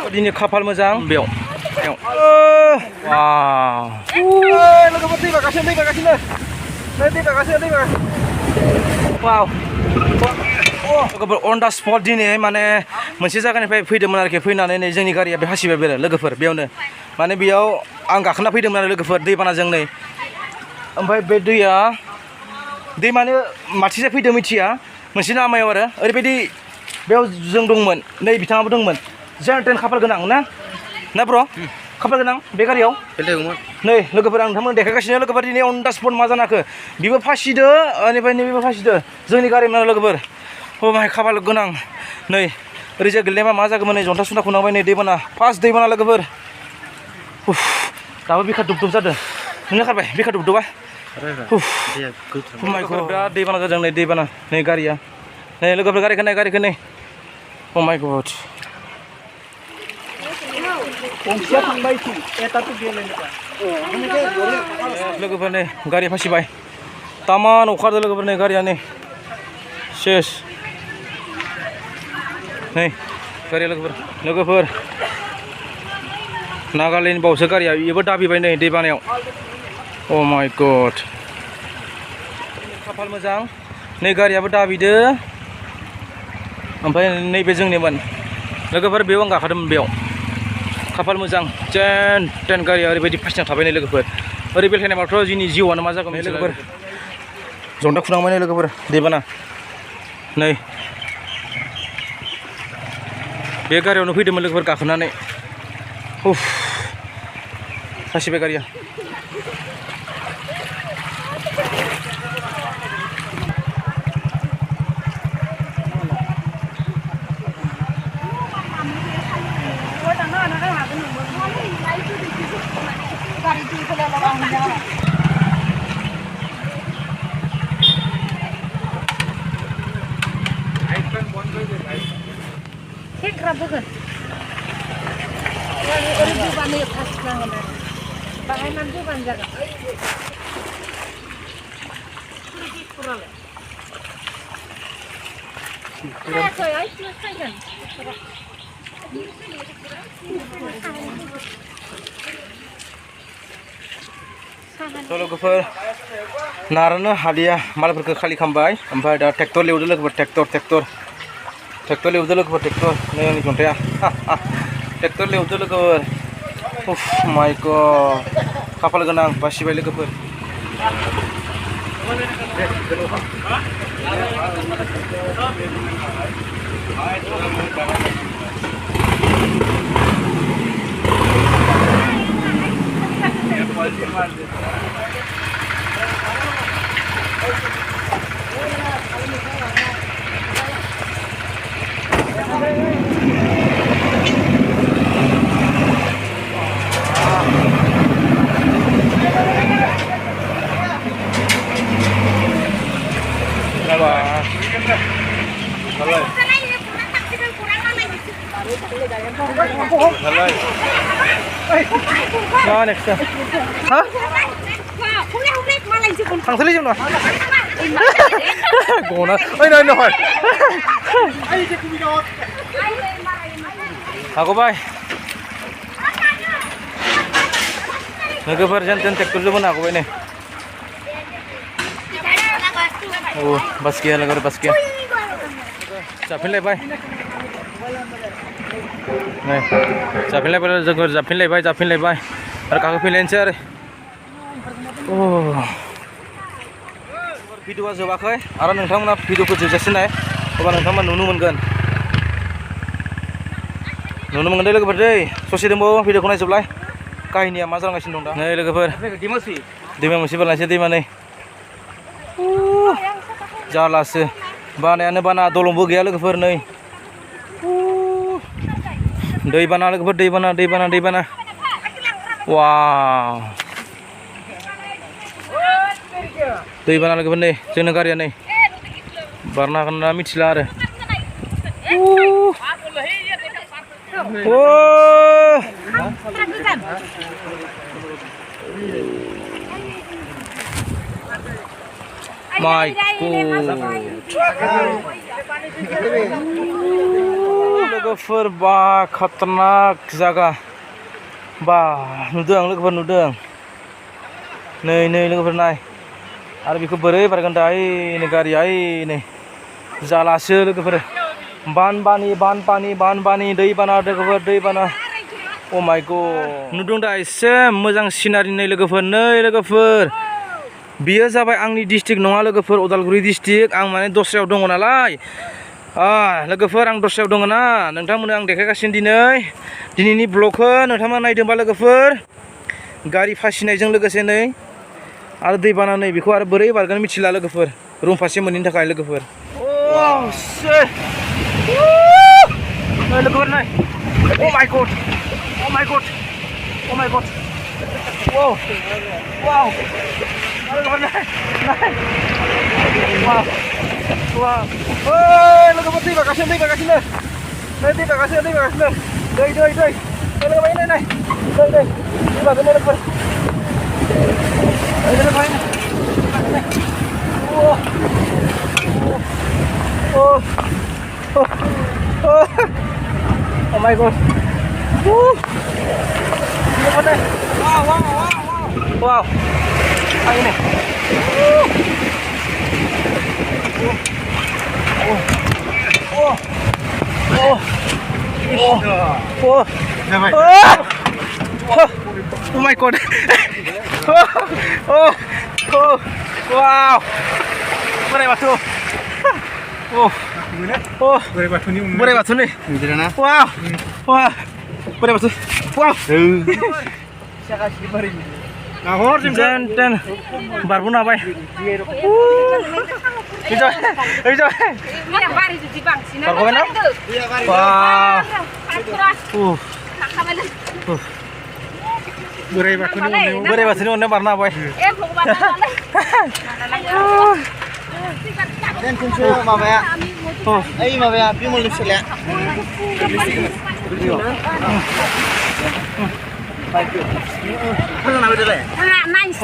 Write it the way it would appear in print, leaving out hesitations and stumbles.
Ini kapal mojang bew. Wow. Wow. लोगोफोर on the spot दिनै माने मोनसे जायगानिफ्राय फैदोंमोन आरोखि फैनानै नै जोंनि गारिया बे हासिबाय बेरो लोगोफोर बेयावनो माने बेयाव आं गाखोना फैदोंमोन आरो लोगोफोर दैबानाजों नै ओमफ्राय बे दैया दैमानो माथिसे फैदों मिथिया मोनसे लामायाव आरो ओरैबायदि बेयाव जों दंमोन नै बिथाङाबो दंमोन जेन टेन खाफाल गोनां ना ब्र' खाफाल गोनां बे गारियाव नै लोगोफोर आं नोंथांमोन देखायगासिनो लोगोफोर दिनै अन दा स्पट मा जानाखो बेबो फासिदो बेनिफ्राय नैबेबो फासिदो जोंनि गारिमोन लोगोफोर अ माय खाफाल गोनां नै ओरैजाय गोलैनायबा मा जागौमोन नै जन्था सुना खुनांबाय नै दैबाना फार्स्ट दैबाना लोगोफोर दाबो बिखा दुब जादों नोंनो खारबाय बिखा दुबा बिराद दैबाना जादों नै दैबाना नै गारिया नै लोगोफोर गारिखौ नै अ माय गड लोगोफोर नै गारि फासिबाय तामान अखारदों लोगोफोर नै गारिया नै सेस नै गारिया लोगोफोर नागालेण्ड बावसो गारिया बेबो दाबिबाय नै दै बानायाव अ माय गड खाफाल मोजां नै गारियाबो दाबिदो ओमफ्राय नैबे जोंनिमोन लोगोफोर बेयाव आं गाखोदोंमोन बेयाव खाफाल मोजां जेन टेन गारिया ओरैबायदि फासिना थाबाय नै लोगोफोर ओरै बेलथायनायबाथ' जोंनि जिउआनो मा जागौमोन लोगोफोर जन्था खुनांबाय नै लोगोफोर दैबाना नै बे गारियावनो फैदोंमोन लोगोफोर गाखोनानै फासिबाय गारिया लोगोफोर नारानो हालिया मालफोरखौ खालि खालामबाय ओमफ्राय दा ट्रेक्टर लेवदो लोगोफोर ट्रेक्टर लेवदो लोगोफोर ट्रेक्टर नै आंनि जन्थाया ट्रेक्टर लेवदो लोगोफोर माय गड खाफाल गोनां बासिबाय लोगोफोर थांथोलै जोंना गना ओइ हागौबाय लोगोफोर जेन ट्रेक्टरजोंबो हागौबाय नै अ बास गैया लोगोफोर बास गैया जाफिनलायबाय नै जाफिनलायबाय आरो गाखोफिनलायनोसै आरो भिडिअआ जोबाखै आरो नोंथांमोना भिडिअखौ जोबजासिम नाय अब्ला नोंथांमोना नुनो मोनगोन लोगोफोर दै ससे दंबावो भिडिअखौ नायजोबलाय काहिनिया मा जालांगासिनो दं दा नै लोगोफोर दैमा मोनसे बारलांसै दैमा नै जालासो बानायानो बाना दलंबो गैया लोगोफोर नै दैबाना लोगोफोर दैबाना वाव दैबाना लोगोफोर नै जोंनि गारिया नै बारनो हागोन ना मिथिला आरो माय गड लोगोफोर बा खतरनाक जागा बा नुदों आं लोगोफोर नुदों नै लोगोफोर नाय आरो बेखौ बोरै बारगोन दा नै गारिया नै जालासो लोगोफोर बानपानि दैबाना लोगोफोर दैबाना अ माय गड नुदों दा एसे मोजां सिनारि नै लोगोफोर बियो जाबाय आंनि डिस्ट्रिक्ट नङा लोगोफोर उदालगुरि डिस्ट्रिक्ट आं माने दस्रायाव दङ नालाय लोगोफोर आं दस्रायाव दङ ना नोंथांमोननो आं देखायगासिनो दिनैनि ब्लगखौ नोंथांमोना नायदोंबा लोगोफोर गारि फासिनायजों लोगोसे नै आरो दैबाना नै बेखौ आरो बोरै बारगोन मिथिला लोगोफोर रुम फारसे मोनैनि थाखाय लोगोफोर लोगोफोर नाय अ माय गड वाव लोगोफोर नाय वाव लोगोफोर दै बागासिनो दै लोगोफोर नाय दै बागानो लोगोफोर Oh my god. Wow. Ini. Oh my god. Wow. Borai batu. Borai batu ni. Wow. Borai batu. Wow. Dan baru nabai. Itu. Wow. Borai batu ni onne barna boy. Dan kunci mabaya. Ai mabaya bimul nisle. Thank you. Karena nabi dulu ya? Nah, nice.